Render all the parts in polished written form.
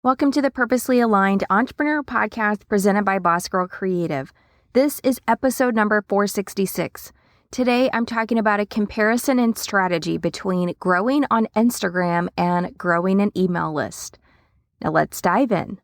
Welcome to the Purposely Aligned Entrepreneur Podcast presented by Boss Girl Creative. This is episode number 466. Today, I'm talking about a comparison and strategy between growing on Instagram and growing an email list. Now let's dive in.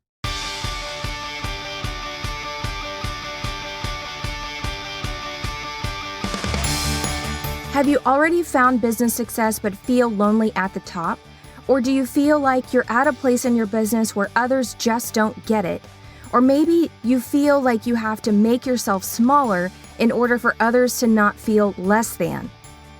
Have you already found business success but feel lonely at the top? Or do you feel like you're at a place in your business where others just don't get it? Or maybe you feel like you have to make yourself smaller in order for others to not feel less than.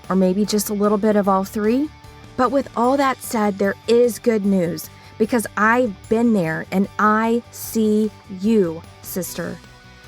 Or maybe just a little bit of all three? But with all that said, there is good news because I've been there and I see you, sister.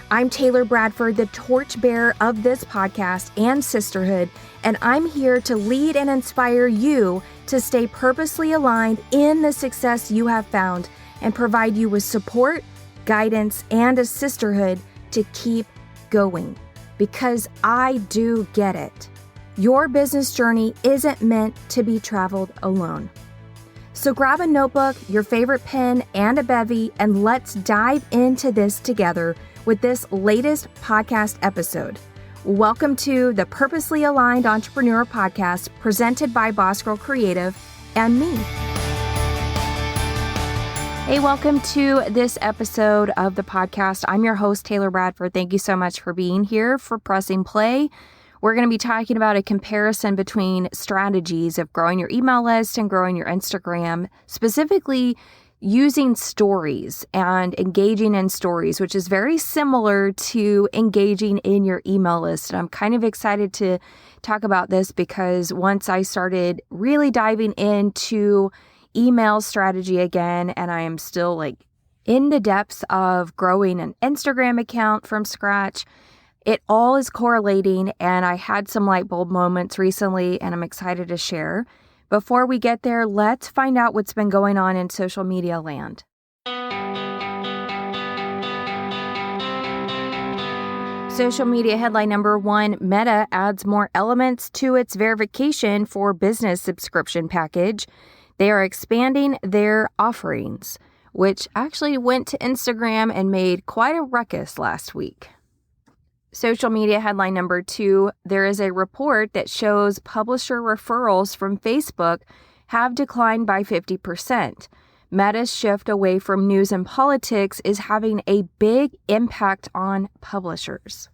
I'm Taylor Bradford, the torchbearer of this podcast and sisterhood, and I'm here to lead and inspire you to stay purposely aligned in the success you have found and provide you with support, guidance, and a sisterhood to keep going. Because I do get it. Your business journey isn't meant to be traveled alone. So grab a notebook, your favorite pen, and a bevy, and let's dive into this together with this latest podcast episode. Welcome to the Purposely Aligned Entrepreneur Podcast presented by Boss Girl Creative and me. Hey, welcome to this episode of the podcast. I'm your host, Taylor Bradford. Thank you so much for being here, for pressing play. We're going to be talking about a comparison between strategies of growing your email list and growing your Instagram, specifically using stories and engaging in stories, which is very similar to engaging in your email list. And I'm kind of excited to talk about this because once I started really diving into email strategy again, and I am still in the depths of growing an Instagram account from scratch, it all is correlating, and I had some light bulb moments recently, and I'm excited to share. Before we get there, let's find out what's been going on in social media land. Social media headline number one, Meta adds more elements to its verification for business subscription package. They are expanding their offerings, which actually went to Instagram and made quite a ruckus last week. Social media headline number two, there is a report that shows publisher referrals from Facebook have declined by 50%. Meta's shift away from news and politics is having a big impact on publishers.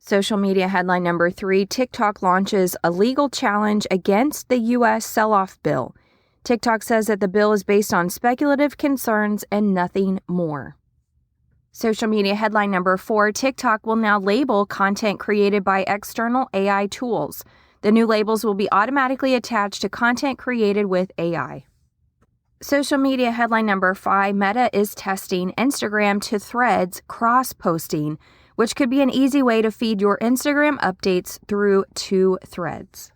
Social media headline number three, TikTok launches a legal challenge against the U.S. sell-off bill. TikTok says that the bill is based on speculative concerns and nothing more. Social media headline number four, TikTok will now label content created by external AI tools. The new labels will be automatically attached to content created with AI. Social media headline number five, Meta is testing Instagram to Threads cross-posting, which could be an easy way to feed your Instagram updates through two threads.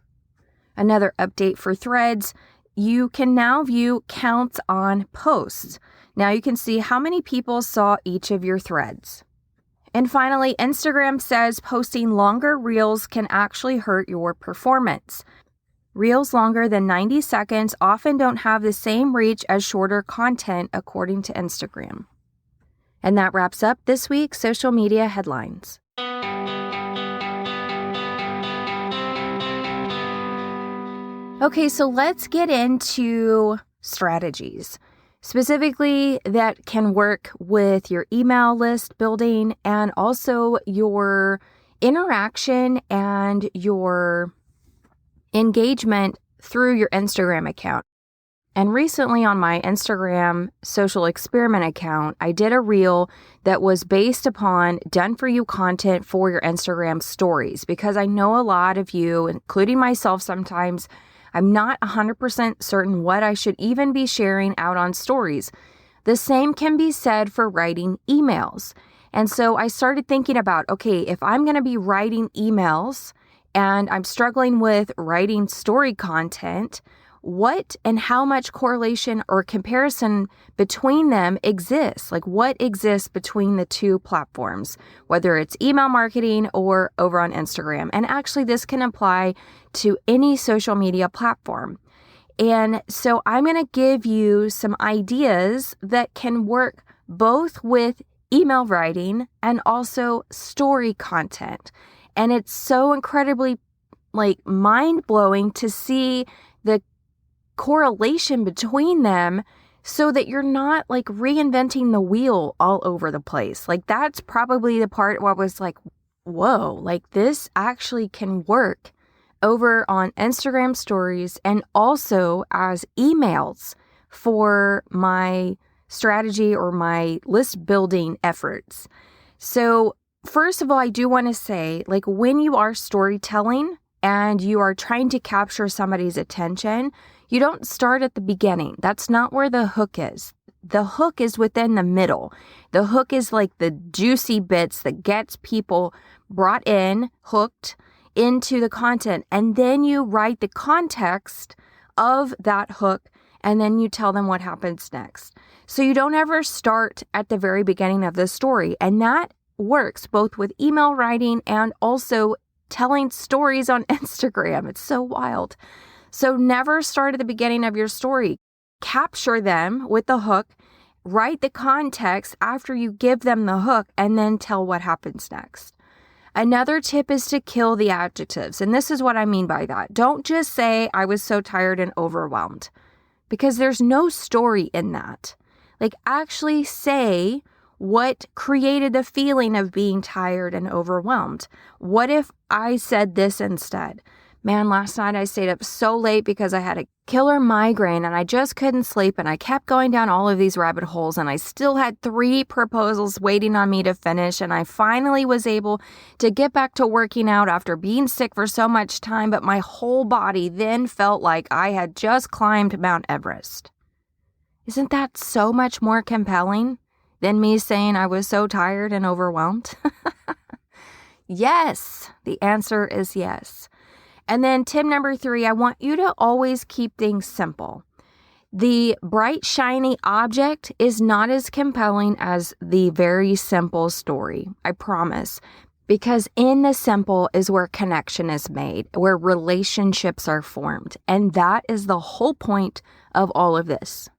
Another update for Threads, you can now view counts on posts. Now you can see how many people saw each of your threads. And finally, Instagram says posting longer reels can actually hurt your performance. Reels longer than 90 seconds often don't have the same reach as shorter content, according to Instagram. And that wraps up this week's social media headlines. Okay, so let's get into strategies. Specifically, that can work with your email list building and also your interaction and your engagement through your Instagram account. And recently on my Instagram social experiment account, I did a reel that was based upon done-for-you content for your Instagram stories because I know a lot of you, including myself sometimes, I'm not 100% certain what I should even be sharing out on stories. The same can be said for writing emails. And so I started thinking about, okay, if I'm going to be writing emails and I'm struggling with writing story content, what and how much correlation or comparison between them exists? Like what exists between the two platforms, whether it's email marketing or over on Instagram. And actually this can apply to any social media platform. And so I'm going to give you some ideas that can work both with email writing and also story content. And it's so incredibly mind-blowing to see the correlation between them so that you're not reinventing the wheel all over the place. That's probably the part where I was like, whoa, this actually can work over on Instagram stories and also as emails for my strategy or my list building efforts. So first of all, I do want to say, when you are storytelling and you are trying to capture somebody's attention, you don't start at the beginning. That's not where the hook is. The hook is within the middle. The hook is the juicy bits that gets people brought in, hooked into the content. And then you write the context of that hook, and then you tell them what happens next. So you don't ever start at the very beginning of the story. And that works both with email writing and also telling stories on Instagram. It's so wild. So never start at the beginning of your story. Capture them with the hook, write the context after you give them the hook, and then tell what happens next. Another tip is to kill the adjectives. And this is what I mean by that. Don't just say, I was so tired and overwhelmed, because there's no story in that. Actually say what created the feeling of being tired and overwhelmed. What if I said this instead? Man, last night I stayed up so late because I had a killer migraine and I just couldn't sleep, and I kept going down all of these rabbit holes, and I still had 3 proposals waiting on me to finish, and I finally was able to get back to working out after being sick for so much time, but my whole body then felt like I had just climbed Mount Everest. Isn't that so much more compelling than me saying I was so tired and overwhelmed? Yes, the answer is yes. And then tip number 3, I want you to always keep things simple. The bright, shiny object is not as compelling as the very simple story, I promise. Because in the simple is where connection is made, where relationships are formed. And that is the whole point of all of this.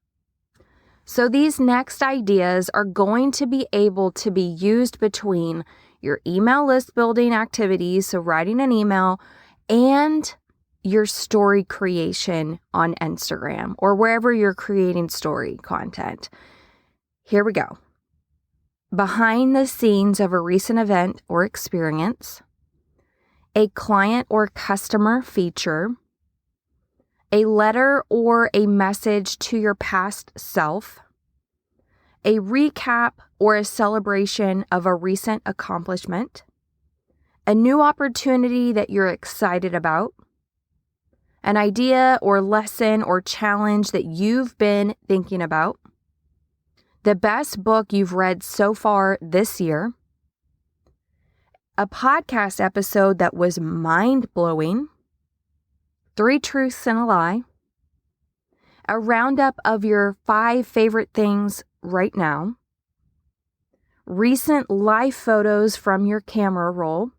So these next ideas are going to be able to be used between your email list building activities, so writing an email, and your story creation on Instagram or wherever you're creating story content. Here we go. Behind the scenes of a recent event or experience, a client or customer feature, a letter or a message to your past self, a recap or a celebration of a recent accomplishment, a new opportunity that you're excited about, an idea or lesson or challenge that you've been thinking about, the best book you've read so far this year, a podcast episode that was mind-blowing, 3 truths and a lie, a roundup of your 5 favorite things right now, recent live photos from your camera roll,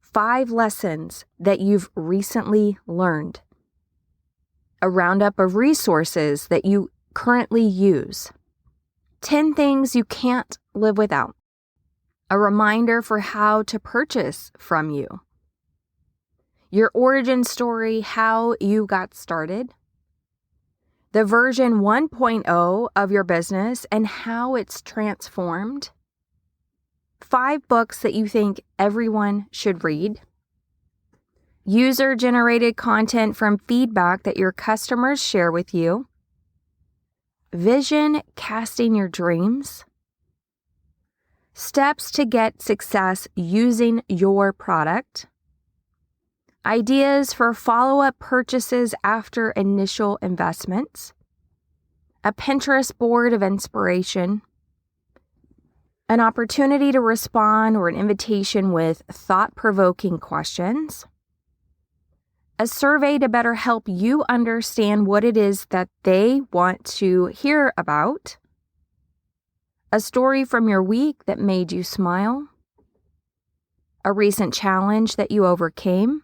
5 lessons that you've recently learned, a roundup of resources that you currently use, 10 things you can't live without, a reminder for how to purchase from you, your origin story, how you got started, the version 1.0 of your business and how it's transformed, 5 books that you think everyone should read, user-generated content from feedback that your customers share with you, vision casting your dreams, steps to get success using your product, ideas for follow-up purchases after initial investments, a Pinterest board of inspiration, an opportunity to respond or an invitation with thought-provoking questions, a survey to better help you understand what it is that they want to hear about, a story from your week that made you smile, a recent challenge that you overcame,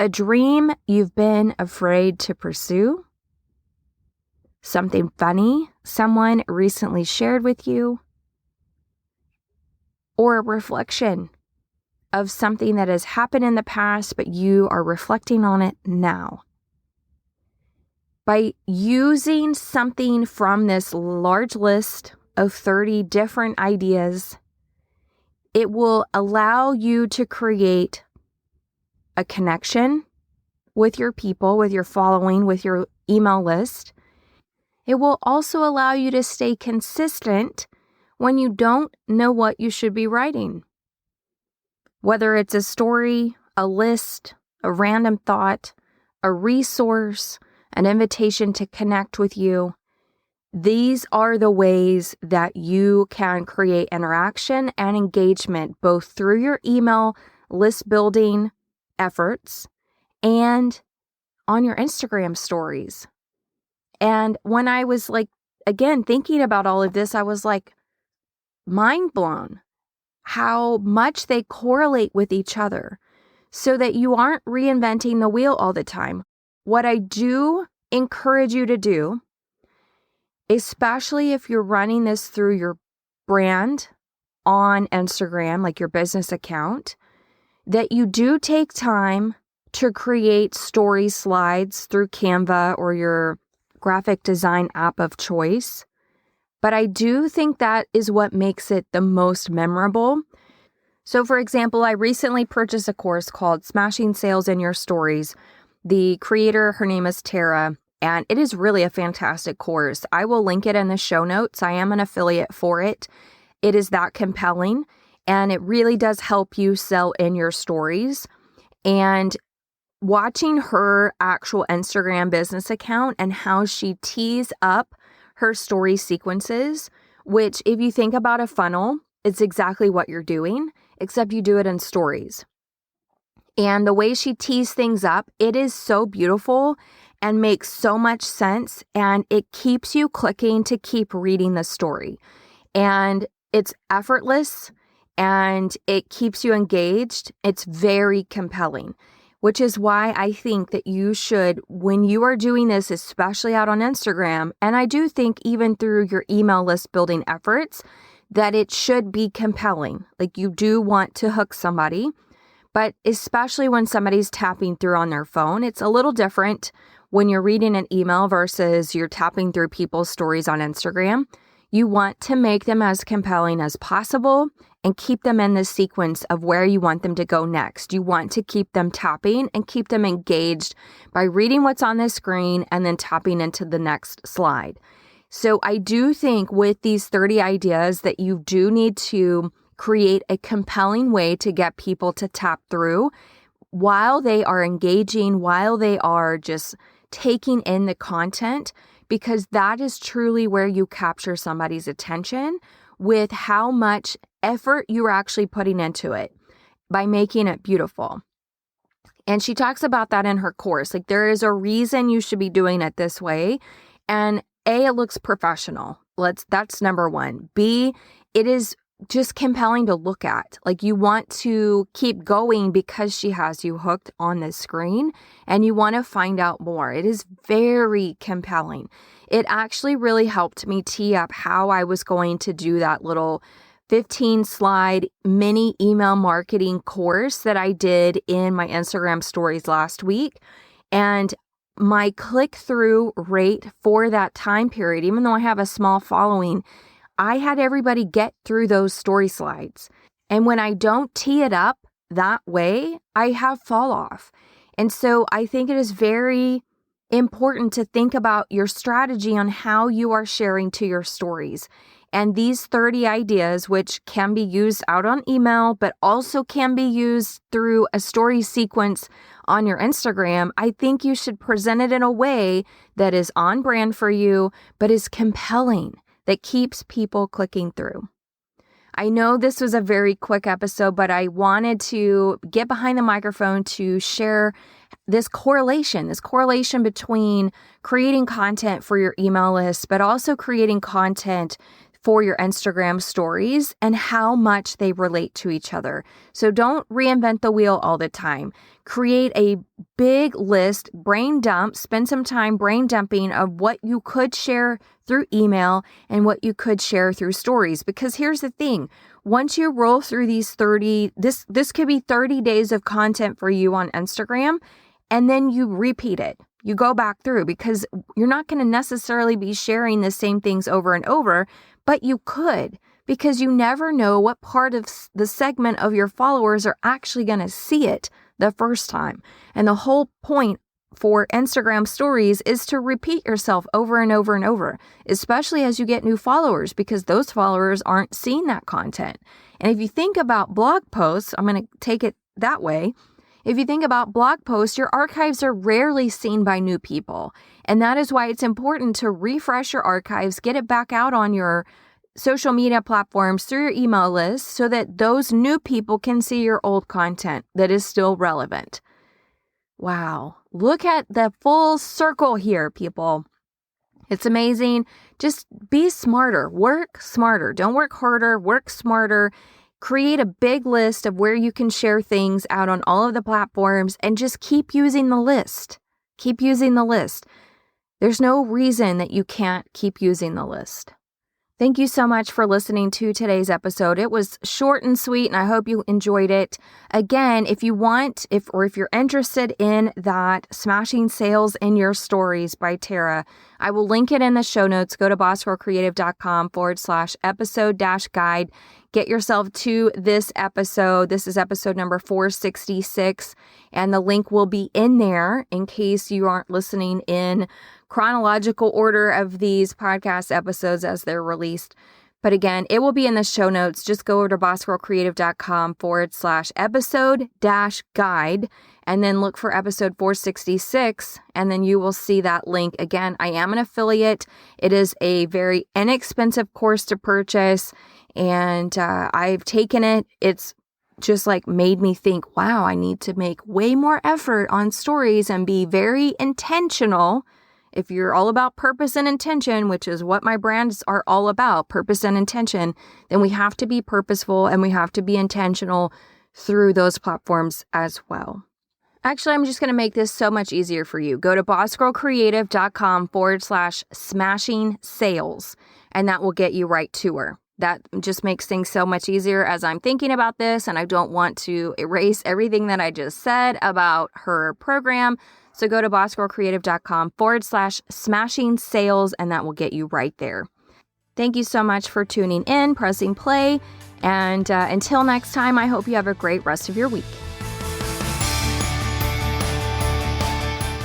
A dream you've been afraid to pursue? Something funny someone recently shared with you? Or a reflection of something that has happened in the past, but you are reflecting on it now? By using something from this large list of 30 different ideas, it will allow you to create a connection with your people, with your following, with your email list. It will also allow you to stay consistent when you don't know what you should be writing. Whether it's a story, a list, a random thought, a resource, an invitation to connect with you, these are the ways that you can create interaction and engagement both through your email list building efforts and on your Instagram stories. And when I was again, thinking about all of this, I was mind blown how much they correlate with each other so that you aren't reinventing the wheel all the time. What I do encourage you to do, especially if you're running this through your brand on Instagram, like your business account, that you do take time to create story slides through Canva or your graphic design app of choice. But I do think that is what makes it the most memorable. So for example, I recently purchased a course called Smashing Sales in Your Stories. The creator, her name is Tara, and it is really a fantastic course. I will link it in the show notes. I am an affiliate for it. It is that compelling, and it really does help you sell in your stories. And watching her actual Instagram business account and how she tees up her story sequences, which if you think about a funnel, it's exactly what you're doing, except you do it in stories. And the way she tees things up, it is so beautiful and makes so much sense, and it keeps you clicking to keep reading the story. And it's effortless and it keeps you engaged. It's very compelling, which is why I think that you should, when you are doing this, especially out on Instagram, and I do think even through your email list building efforts, that it should be compelling. Like you do want to hook somebody, but especially when somebody's tapping through on their phone, it's a little different when you're reading an email versus you're tapping through people's stories on Instagram. You want to make them as compelling as possible and keep them in the sequence of where you want them to go next. You want to keep them tapping and keep them engaged by reading what's on the screen and then tapping into the next slide. So I do think with these 30 ideas that you do need to create a compelling way to get people to tap through while they are engaging, while they are just taking in the content, because that is truly where you capture somebody's attention with how much effort you're actually putting into it by making it beautiful. And she talks about that in her course. Like there is a reason you should be doing it this way. And A, it looks professional. That's number one. B, it is just compelling to look at. Like you want to keep going because she has you hooked on the screen and you want to find out more. It is very compelling. It actually really helped me tee up how I was going to do that little 15 slide mini email marketing course that I did in my Instagram stories last week. And my click-through rate for that time period, even though I have a small following, I had everybody get through those story slides. And when I don't tee it up that way, I have fall off. And so I think it is very important to think about your strategy on how you are sharing to your stories. And these 30 ideas, which can be used out on email, but also can be used through a story sequence on your Instagram, I think you should present it in a way that is on brand for you, but is compelling, that keeps people clicking through. I know this was a very quick episode, but I wanted to get behind the microphone to share this correlation between creating content for your email list, but also creating content for your Instagram stories and how much they relate to each other. So don't reinvent the wheel all the time. Create a big list, brain dump, spend some time brain dumping of what you could share through email and what you could share through stories. Because here's the thing, once you roll through these this could be 30 days of content for you on Instagram, and then you repeat it. You go back through because you're not going to necessarily be sharing the same things over and over, but you could, because you never know what part of the segment of your followers are actually going to see it the first time. And the whole point for Instagram stories is to repeat yourself over and over and over, especially as you get new followers, because those followers aren't seeing that content. And if you think about blog posts, I'm going to take it that way. If you think about blog posts, your archives are rarely seen by new people. And that is why it's important to refresh your archives, get it back out on your social media platforms through your email list so that those new people can see your old content that is still relevant. Wow. Look at the full circle here, people. It's amazing. Just be smarter. Work smarter. Don't work harder. Work smarter. Create a big list of where you can share things out on all of the platforms and just keep using the list. Keep using the list. There's no reason that you can't keep using the list. Thank you so much for listening to today's episode. It was short and sweet, and I hope you enjoyed it. Again, if you want, if you're interested in that Smashing Sales in Your Stories by Tara, I will link it in the show notes. Go to bossgirlcreative.com/episode-guide. Get yourself to this episode. This is episode number 466, and the link will be in there in case you aren't listening in chronological order of these podcast episodes as they're released. But again, it will be in the show notes. Just go over to bossgirlcreative.com/episode-guide and then look for episode 466, and then you will see that link. Again, I am an affiliate. It is a very inexpensive course to purchase, and I've taken it. It's just like made me think, wow, I need to make way more effort on stories and be very intentional. If you're all about purpose and intention, which is what my brands are all about, purpose and intention, then we have to be purposeful and we have to be intentional through those platforms as well. Actually, I'm just going to make this so much easier for you. Go to bossgirlcreative.com/smashing sales, and that will get you right to her. That just makes things so much easier as I'm thinking about this, and I don't want to erase everything that I just said about her program. So go to bossgirlcreative.com/smashing sales, and that will get you right there. Thank you so much for tuning in, pressing play, and until next time, I hope you have a great rest of your week.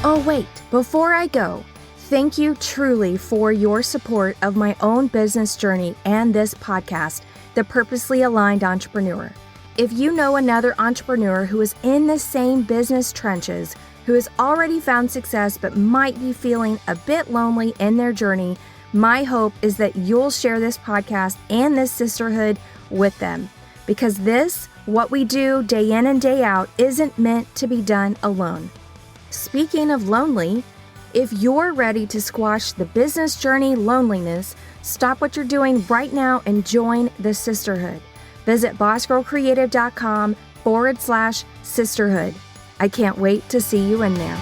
Oh, wait, before I go, thank you truly for your support of my own business journey and this podcast, The Purposely Aligned Entrepreneur. If you know another entrepreneur who is in the same business trenches, who has already found success but might be feeling a bit lonely in their journey, my hope is that you'll share this podcast and this sisterhood with them. Because this, what we do day in and day out, isn't meant to be done alone. Speaking of lonely, if you're ready to squash the business journey loneliness, stop what you're doing right now and join the sisterhood. Visit bossgirlcreative.com/sisterhood. I can't wait to see you in there.